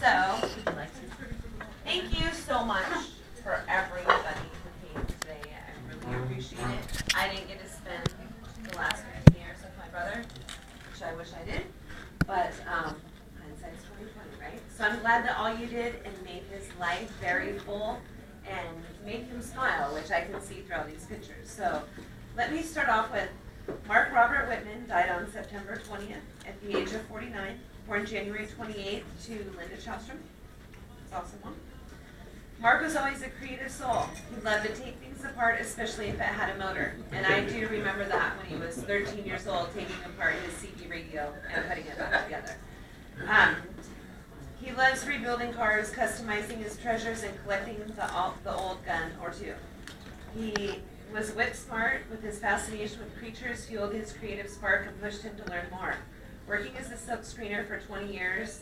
So, thank you so much for everybody who came today. I really appreciate it. I didn't get to spend the last 15 years with my brother, which I wish I did, but hindsight's 20/20, right? So I'm glad that all you did and made his life very full and made him smile, which I can see through all these pictures. So let me start off with Mark Robert Whitman died on September 20th at the age of 49, born January 28th to Linda Chalstrom. That's awesome one. Mark was always a creative soul. He loved to take things apart, especially if it had a motor. And I do remember that when he was 13 years old, taking apart his CD radio and putting it back together. He loves rebuilding cars, customizing his treasures, and collecting the old gun or two. He was whip smart with his fascination with creatures, fueled his creative spark, and pushed him to learn more. Working as a silk screener for 20 years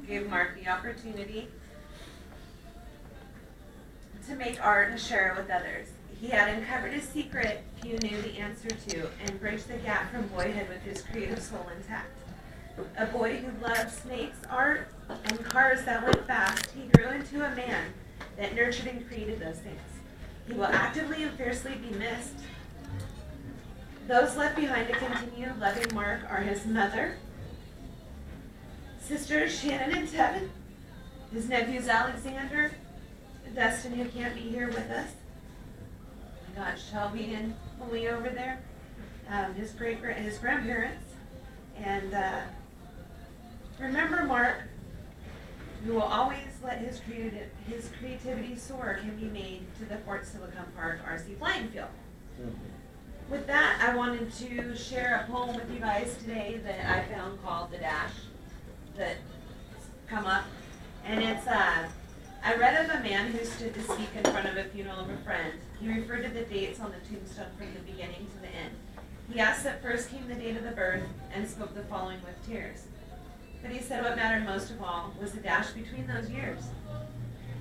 gave Mark the opportunity to make art and share it with others. He had uncovered a secret few knew the answer to and bridged the gap from boyhood with his creative soul intact. A boy who loved snakes, art, and cars that went fast, he grew into a man that nurtured and created those things. He will actively and fiercely be missed. Those left behind to continue loving Mark are his mother, sisters Shannon and Tevin, his nephews Alexander, Dustin, who can't be here with us. Oh my gosh, Shelby and Lee over there, his grandparents, and remember Mark, who will always let his creativity soar, can be made to the Fort Silicon Park RC flying field. With that, I wanted to share a poem with you guys today that I found called The Dash that's come up. And it's, I read of a man who stood to speak in front of a funeral of a friend. He referred to the dates on the tombstone from the beginning to the end. He asked that first came the date of the birth and spoke the following with tears. But he said what mattered most of all was the dash between those years.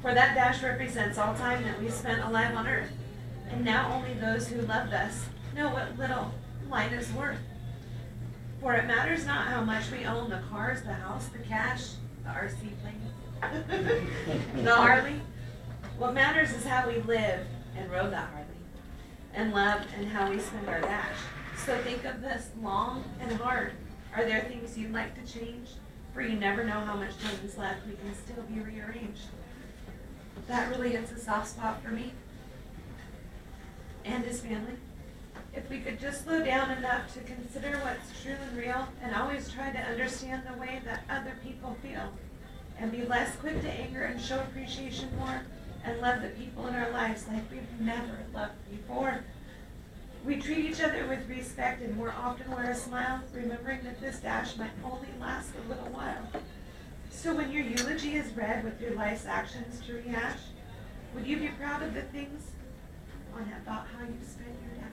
For that dash represents all time that we spent alive on earth. And now only those who loved us know what little life is worth. For it matters not how much we own, the cars, the house, the cash, the RC plane, the Harley. What matters is how we lived and rode that Harley, and loved and how we spend our dash. So think of this long and hard. Are there things you'd like to change? For you never know how much time is left. We can still be rearranged. That really hits a soft spot for me and his family. If we could just slow down enough to consider what's true and real and always try to understand the way that other people feel and be less quick to anger and show appreciation more and love the people in our lives like we've never loved before. We treat each other with respect and more often wear a smile, remembering that this dash might only last a little while. So when your eulogy is read with your life's actions to rehash, would you be proud of the things on about how you spent your dash?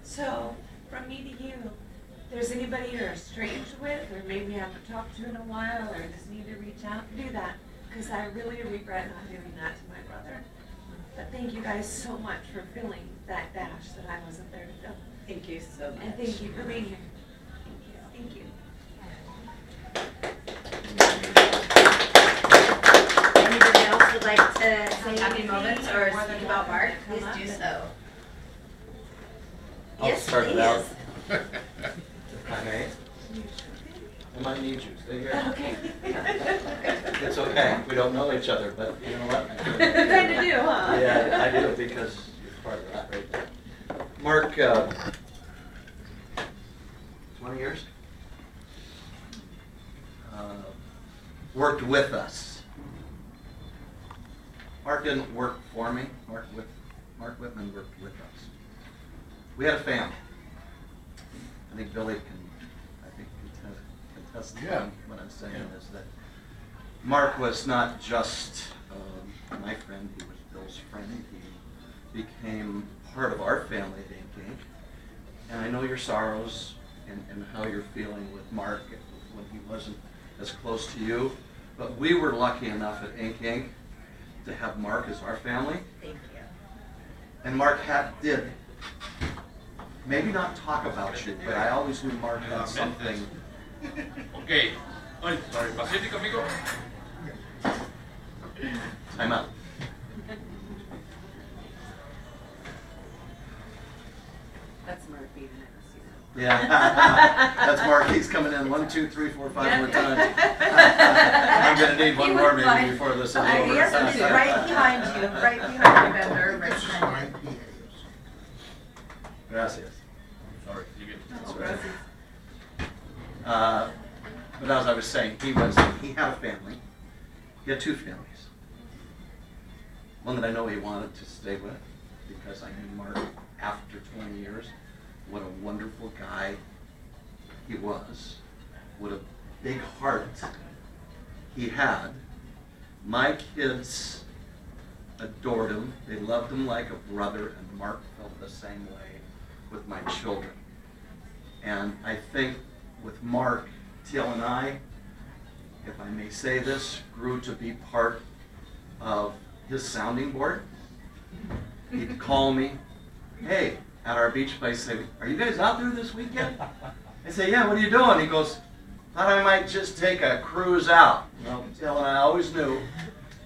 So, from me to you, if there's anybody you're estranged with or maybe haven't talked to in a while or just need to reach out, do that, because I really regret not doing that to my brother. But thank you guys so much for filling that dash that I wasn't there to fill. Thank you so much. And thank you for being here. Thank you. Anybody else would like to say happy moments or speak about Mark? Please do so. I'll start it out. If I may. I might need you. Stay here. Okay. It's okay. We don't know each other, but you know what? You kind of do, huh? Yeah, I do because you're part of that right there. Mark, 20 years? Worked with us. Mark didn't work for me. Mark Whitman worked with us. We had a family. I think Billy can contest to what I'm saying is that Mark was not just my friend, he was Bill's friend. He became part of our family at Ink Inc. And I know your sorrows and how you're feeling with Mark when he wasn't as close to you. But we were lucky enough at Ink Inc. to have Mark as our family. Thank you. And Mark did maybe not talk about you, but I always knew Mark had something. Okay, Ay, sorry. Pacífico, amigo. Time out. That's Mark beating it. Yeah, that's Mark. He's coming in 1, 2, 3, 4, 5 more times. I'm gonna need one more maybe before this is over. Yes, I'm right behind you, Bender, right This is behind mine. Gracias. Sorry, you get. But as I was saying, he had a family. He had 2 families. One that I know he wanted to stay with because I knew Mark after 20 years. What a wonderful guy he was. What a big heart he had. My kids adored him. They loved him like a brother, and Mark felt the same way with my children. And I think with Mark, Teal and I, if I may say this, grew to be part of his sounding board. He'd call me, hey, at our beach place, say, are you guys out there this weekend? I say, yeah, what are you doing? He goes, thought I might just take a cruise out. Well, Teal and I always knew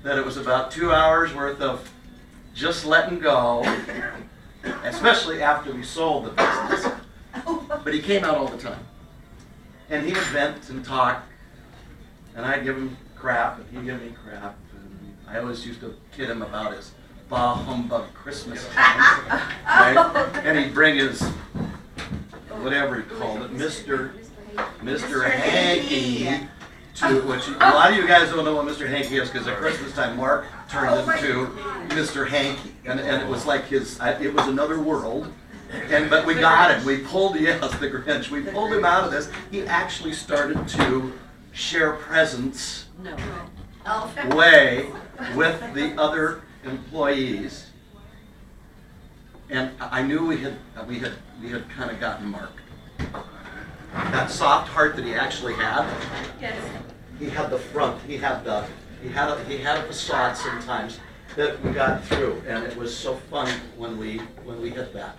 that it was about 2 hours worth of just letting go, especially after we sold the business. But he came out all the time. And he would vent and talk, and I'd give him crap, and he'd give me crap. And I always used to kid him about his bah humbug Christmas times, right? And he'd bring his, whatever he called it, Mr. Hanky, to which a lot of you guys don't know what Mr. Hanky is, because at Christmas time, Mark turned into Mr. Hanky, and it was like it was another world. But we got him. We pulled the Grinch. We pulled him out of this. He actually started to share presents way with the other employees, and I knew we had kind of gotten Mark. That soft heart that he actually had. Yes. He had the front. He had a facade sometimes that we got through, and it was so fun when we hit that.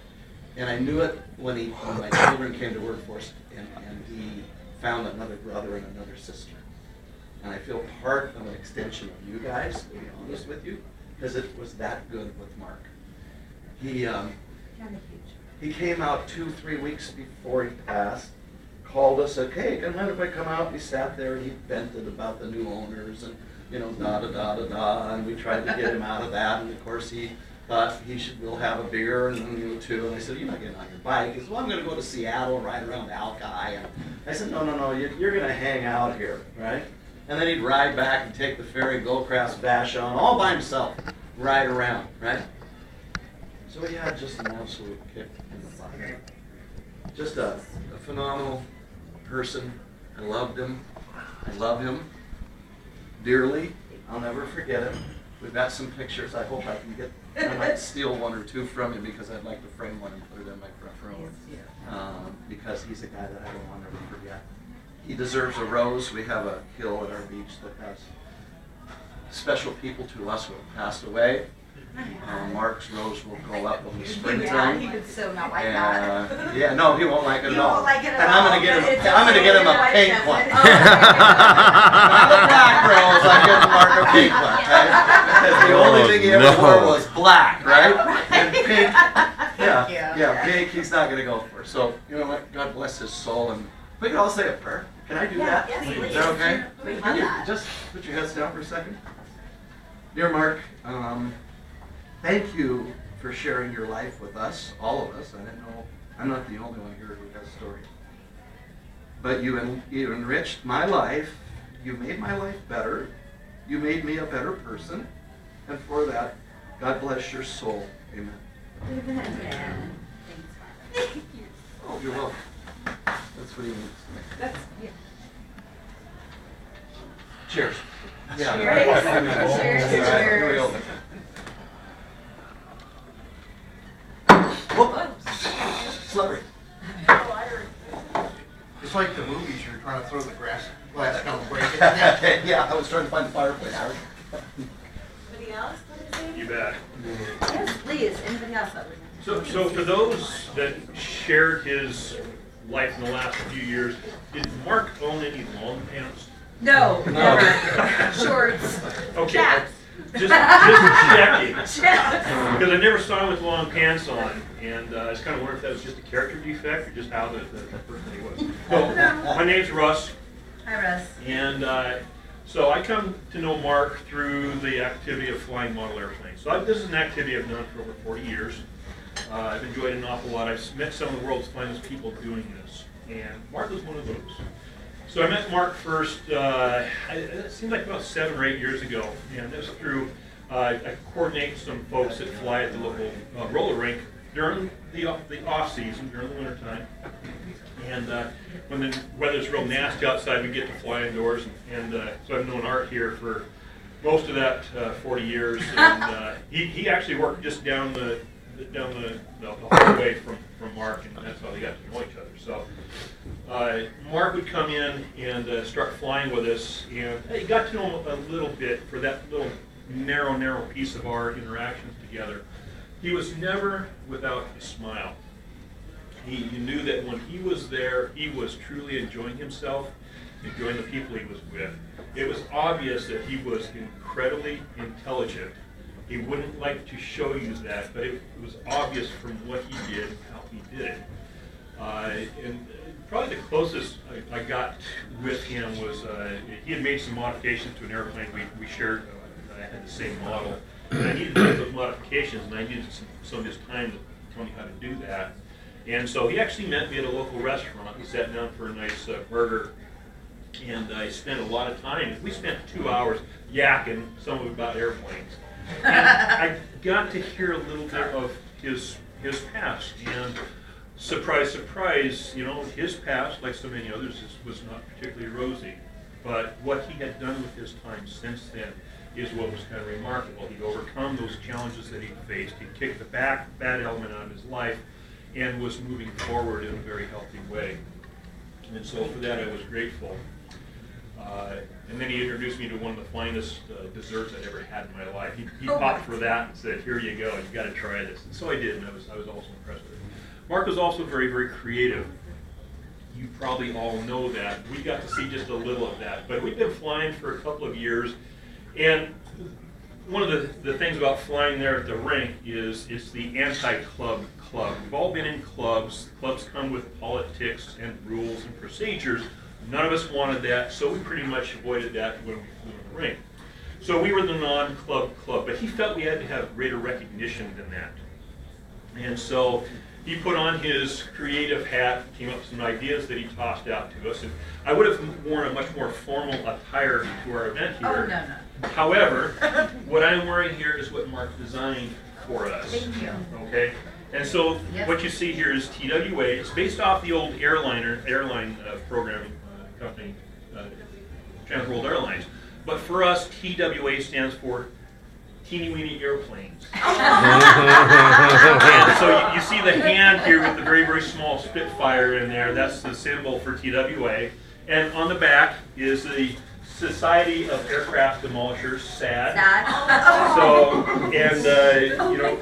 And I knew it when my children came to work for us, and he found another brother and another sister. And I feel part of an extension of you guys, to be honest with you, because it was that good with Mark. He came out 2-3 weeks before he passed, called us, said, hey, can I mind if I come out? We sat there and he vented about the new owners and, da-da-da-da-da, and we tried to get him out of that, and of course he thought we'll have a beer and 2, and I said, you're not getting on your bike. He said, well, I'm going to go to Seattle, ride around Alki, and I said, no, you're going to hang out here, right? And then he'd ride back and take the ferry, go across Vashon, all by himself, ride around, right? So he had just an absolute kick in the butt. Just a phenomenal person. I loved him. I love him dearly. I'll never forget it. We've got some pictures. I hope I might steal 1 or 2 from him, because I'd like to frame one and put it in my front row. Because he's a guy that I don't want to ever forget. He deserves a rose. We have a hill at our beach that has special people to us who have passed away. Mark's rose will go up in the springtime. He would so not like that. Yeah, no, he won't like it at all. Won't like it at and I'm all, gonna get him. but I'm gonna get him a it's pink okay. one. Oh, Not the black rose. I'm getting Mark a pink one. Right? Because the only thing he ever wore was black, right? And pink. Yeah, pink. He's not gonna go for. So you know what? God bless his soul, and we can all say a prayer. Can I do that? Yes, Is please. that okay? We Can love you that. just put your heads down for a second? Dear Mark, thank you for sharing your life with us, all of us. I didn't know, I'm not the only one here who has a story. But you enriched my life. You made my life better. You made me a better person. And for that, God bless your soul. Amen. Amen. Thanks, Mark. Oh, you're welcome. That's what he means. Cheers. Yeah. Cheers. I mean, Cheers. all right, here we go. Whoop. Slippery. It's like the movies, you're trying to throw the glass down, break it. Yeah, I was trying to find the fireplace. Anybody else want to say anything? You bet. Yes, please. Anybody else? So for those that shared his life in the last few years, did Mark own any long pants? No, No. never. Shorts. Okay, Chaps. just checking. Chaps. Because I never saw him with long pants on, and I was kind of wondering if that was just a character defect or just how the person he was. So, my name's Russ, Hi, Russ. and so I come to know Mark through the activity of flying model airplanes. So this is an activity I've done for over 40 years. I've enjoyed it an awful lot. I've met some of the world's finest people doing this, and Mark was one of those. So I met Mark first, it seemed like about 7 or 8 years ago, and this was through, I coordinate some folks that fly at the local roller rink during the off season, during the winter time. And when the weather's real nasty outside, we get to fly indoors. And so I've known Art here for most of that 40 years. And he actually worked just down the hallway from Mark, and that's how they got to know each other. So Mark would come in and start flying with us, and he got to know him a little bit for that little narrow piece of our interactions together. He was never without a smile. You knew that when he was there, he was truly enjoying himself, enjoying the people he was with. It was obvious that he was incredibly intelligent. He wouldn't like to show you that, but it was obvious from what he did, how he did it. And probably the closest I got with him was he had made some modifications to an airplane we shared. I had the same model. And I needed to make those modifications, and I needed some of his time to tell me how to do that. And so he actually met me at a local restaurant. We sat down for a nice burger, and I spent a lot of time. We spent 2 hours yakking, some of it about airplanes. And I got to hear a little bit of his past. And surprise, surprise, you know, his past, like so many others, was not particularly rosy. But what he had done with his time since then is what was kind of remarkable. He'd overcome those challenges that he faced. He'd kicked the bad element out of his life and was moving forward in a very healthy way. And so for that I was grateful. And then he introduced me to one of the finest desserts I'd ever had in my life. He popped for that and said, "Here you go, you got to try this." And so I did, and I was also impressed with it. Mark was also very, very creative. You probably all know that. We got to see just a little of that. But we've been flying for a couple of years, and one of the things about flying there at the rink is it's the anti-club club. We've all been in clubs. Clubs come with politics and rules and procedures. None of us wanted that, so we pretty much avoided that when we flew in the rink. So we were the non-club club, but he felt we had to have greater recognition than that. And so he put on his creative hat, came up with some ideas that he tossed out to us. And I would have worn a much more formal attire to our event here. Oh, no. However, what I'm wearing here is what Mark designed for us. Thank you. Okay? And so Yep. what you see here is TWA. It's based off the old airline programming company, Trans World Airlines. But for us, TWA stands for Teeny Weeny Airplanes. And so you see the hand here with the very, very small Spitfire in there. That's the symbol for TWA. And on the back is the Society of Aircraft Demolishers, SAD. So, and you know,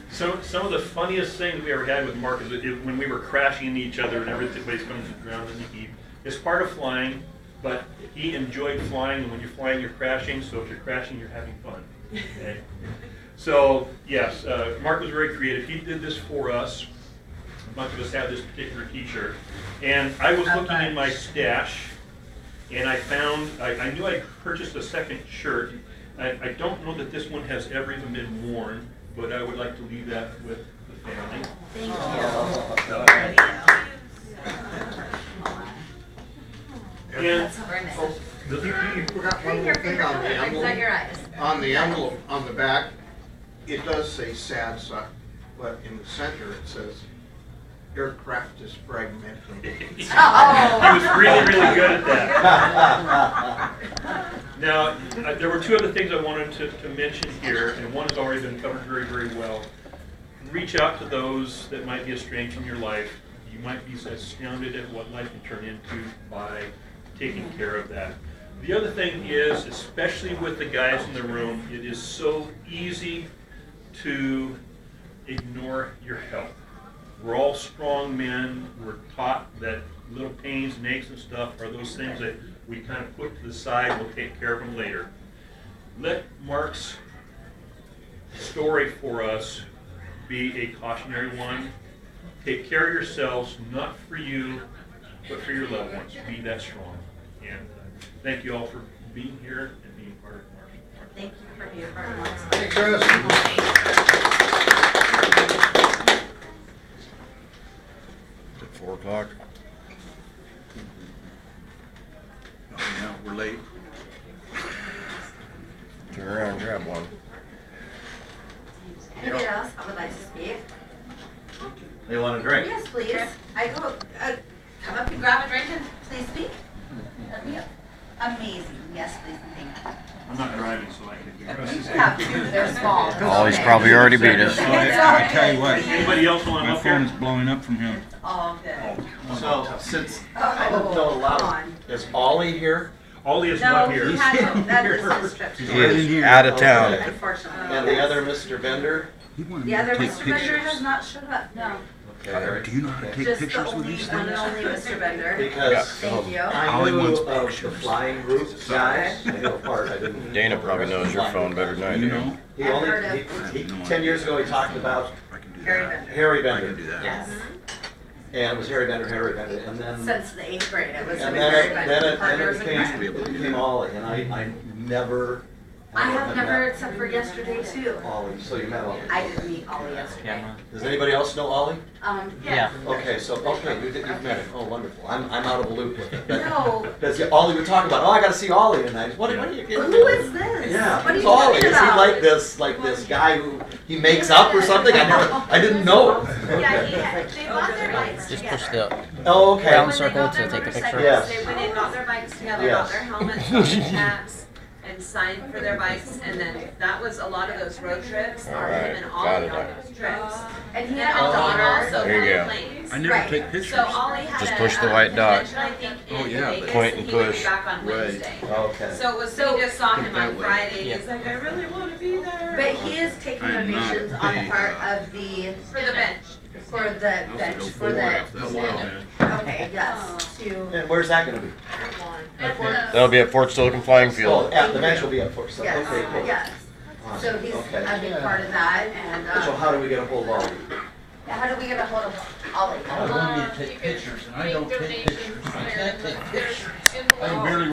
some of the funniest things we ever had with Mark is when we were crashing into each other and everybody's coming to the ground in the heap. It's part of flying, but he enjoyed flying, and when you're flying, you're crashing. So if you're crashing, you're having fun. Okay? So yes, Mark was very creative. He did this for us. A bunch of us have this particular T-shirt, and I was looking in my stash, and I found I knew I purchased a second shirt. I don't know that this one has ever even been worn, but I would like to leave that with the family. Thank you. And That's very nice. You forgot one more thing on the Brings out your envelope. eyes. On the envelope, on the back, it does say sad suck, but in the center it says aircraft is fragmented. He was really, really good at that. Now, there were 2 other things I wanted to mention here, and one has already been covered very, very well. Reach out to those that might be estranged from your life. You might be astounded at what life can turn into by taking care of that. The other thing is, especially with the guys in the room, it is so easy to ignore your health. We're all strong men. We're taught that little pains and aches and stuff are those things that we kind of put to the side, we'll take care of them later. Let Mark's story for us be a cautionary one. Take care of yourselves, not for you, but for your loved ones. Be that strong. And thank you all for being here and being part of Mark's. Thank you for being part of Mark's. Hey, Chris. At 4 o'clock. Oh, yeah, we're late. Turn around and grab one. Anybody else I would like to speak? They want a drink? Yes, please. I go, come up and grab a drink and please speak. That'd be amazing. Yes, please, and thank you. I'm not driving, so I can You have two, they're small. Oh, he's Okay. probably already beat us. It's all I tell you good. what, Anybody else want to my up there? phone's blowing up from him. All good. So, since I don't know a lot Come of, on. is Ollie here? Ollie is No, not here. he had, that is his trip. He's He right in here. is out of town. Unfortunately. And the other Mr. Bender? He wanted The me other to take Mr. Bender has pictures. not showed up, no. Do you know how to take Just the pictures with only these one and things? only Mr. Bender. Because Thank you. I Ollie knew wants of the pictures. flying group guys. I knew a part, I didn't. Dana probably knows your phone better than I You do. know? He I've only, heard of- he, 10 years ago, he talked about I can do Harry that. Bender. Harry I Bender. can do that. Yes. And it was Harry Bender, and then. Since the 8th grade, it was And with then Harry it, Bender. then it Partners in became, Crime. became Ollie, and I never. I have never, met except for yesterday too. Ollie, so you met Ollie. I did meet Ollie yesterday. Does anybody else know Ollie? Yeah. Okay, so, okay, you've met him, oh, wonderful, I'm out of the loop with it. No. Because Ollie would talk about, oh, I gotta see Ollie tonight, what are you getting? Who is this? Yeah, What are it's you Ollie, talking is he about? like this guy who, he makes up or something? I didn't know. Yeah, they bought their bikes Just together. push the Oh, okay. round When they circle got to their take the picture. motorcycles, Yes. They went and got their bikes together, Yes. got their helmets, got their caps, and signed for their bikes, and then that was a lot of those road trips, are him and Alright, Ollie got on it. those trips. And he And had a Ollie daughter. also There you flew go. planes. I never Right. take pictures. So Ollie had Just a, push the white dot. convention, I think, Oh, in yeah, Vegas, point and and he would be push. back on Right. Wednesday. Okay. So it was, we just saw him that on way. Friday, Yeah. he's like, I really wanna be there. But he is taking I'm not donations on the big, part of the, For the bench. for the bench, for the, okay, yes, to. And where's that gonna be? That'll be at Fort Silicon Flying Oh, Field. at the bench will be at Fort Sill. Yes, Okay, cool. yes. So he's Okay. a big part of that, and, So how do we get a hold of Ollie? how do we get a hold of Ollie? I want me to take pictures, and I don't take pictures. I can't take pictures. I can barely